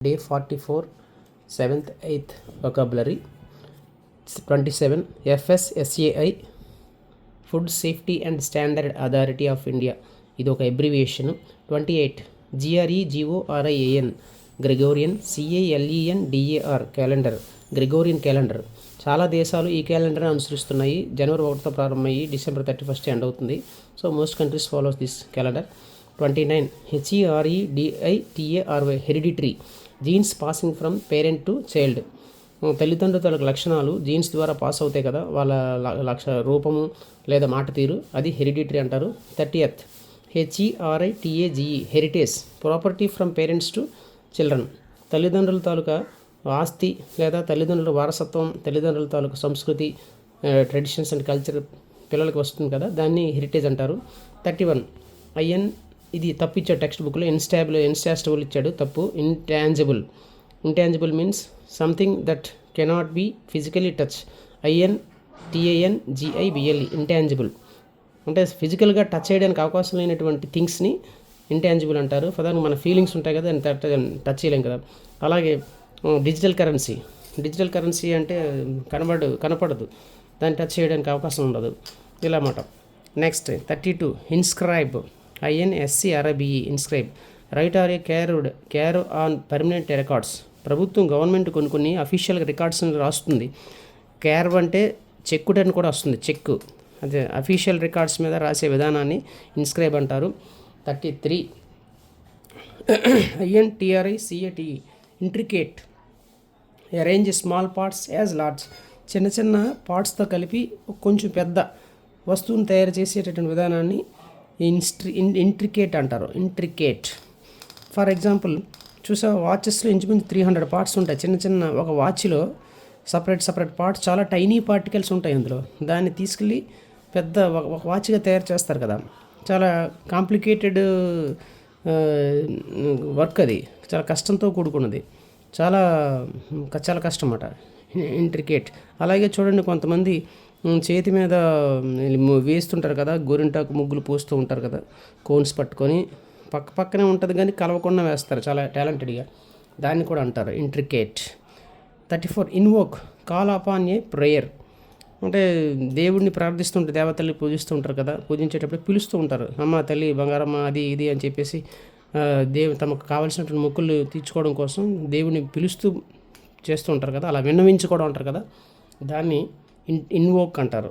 Day 44, 7th, 8th vocabulary. 27. FSSAI, Food Safety and Standard Authority of India. ఇది ఒక abbreviation. 28. GREGORIAN, Gregorian, CALENDAR, calendar, Gregorian calendar. చాలా దేశాలు ఈ క్యాలెండర్ని అనుసరిస్తున్నాయి. జనవరి 1తో ప్రారంభమయ్యి December 31 end అవుతుంది. So most countries follows this calendar. 29. HEREDITARY, hereditary, jeans passing from parent to child. తల్లిదండ్రుల లక్షణాలు jeans ద్వారా పాస్ అవుతాయి కదా, వాళ్ళ రూపము లేదా మాట తీరు, అది హెరిడిటరీ అంటారు. 30th. HERITAGE, heritage, property from parents to children. తల్లిదండ్రుల తాలూకా ఆస్తి లేదా తల్లిదండ్రుల వారసత్వం, తల్లిదండ్రుల తాలూకా సంస్కృతి, ట్రెడిషన్స్ అండ్ కల్చర్ పిల్లలకి వస్తుంది కదా, దాన్ని హెరిటేజ్ అంటారు. 31. ఇది తప్పిచ్చాడు టెక్స్ట్ బుక్లో. ఇన్స్టాస్టబుల్ ఇచ్చాడు, తప్పు. Intangible means something that cannot be physically touch. INTANGIBLE, intangible అంటే ఫిజికల్గా టచ్ చేయడానికి అవకాశం లేనటువంటి థింగ్స్ని ఇంటాంజిబుల్ అంటారు. ప్రధానంగా మన ఫీలింగ్స్ ఉంటాయి కదా, టచ్ చేయలేం కదా. అలాగే డిజిటల్ కరెన్సీ అంటే కనపడదు, దాన్ని టచ్ చేయడానికి అవకాశం ఉండదు, ఇలా మాట. Next 32. Inscribe, INSCRIBE, inscribe, write or a carve on permanent records. ప్రభుత్వం గవర్నమెంట్ కొన్ని అఫీషియల్ రికార్డ్స్ని రాస్తుంది. క్యార్ అంటే చెక్కుటని కూడా వస్తుంది, చెక్కు, అదే అఫీషియల్ రికార్డ్స్ మీద రాసే విధానాన్ని ఇన్స్క్రైబ్ అంటారు. 33. INTRICATE, intricate, arrange small parts as large, చిన్న పార్ట్స్తో కలిపి కొంచెం పెద్ద వస్తువును తయారు చేసేటటువంటి విధానాన్ని ఇంట్రికేట్ అంటారు. ఇంట్రికేట్. ఫర్ ఎగ్జాంపుల్ చూసా, వాచెస్లో ఇంచుమించు 300 పార్ట్స్ ఉంటాయి. చిన్న ఒక వాచ్లో సపరేట్ పార్ట్స్, చాలా టైనీ పార్టికల్స్ ఉంటాయి అందులో. దాన్ని తీసుకెళ్ళి పెద్ద ఒక వాచ్గా తయారు చేస్తారు కదా, చాలా కాంప్లికేటెడ్ వర్క్, అది చాలా కష్టంతో కూడుకున్నది, చాలా కష్టం అన్నమాట, ఇంట్రికేట్. అలాగే చూడండి, కొంతమంది చేతి మీద వేస్తుంటారు కదా, గోరింటాకు ముగ్గులు పోస్తూ ఉంటారు కదా, కోన్స్ పట్టుకొని పక్కనే ఉంటుంది కానీ కలవకుండా వేస్తారు, చాలా టాలెంటెడ్గా, దాన్ని కూడా అంటారు intricate. 34. Invoke, call upon a prayer, అంటే దేవుడిని ప్రార్థిస్తుంటారు, దేవతల్ని పూజిస్తూ ఉంటారు కదా, పూజించేటప్పుడు పిలుస్తూ ఉంటారు, అమ్మ తల్లి బంగారమ్మ అది ఇది అని చెప్పేసి తమకు కావాల్సినటువంటి మొక్కులు తీర్చుకోవడం కోసం దేవుడిని పిలుస్తూ చేస్తూ ఉంటారు కదా, అలా విన్నవించుకోవడం అంటారు కదా, దాన్ని ఇన్వోక్ అంటారు.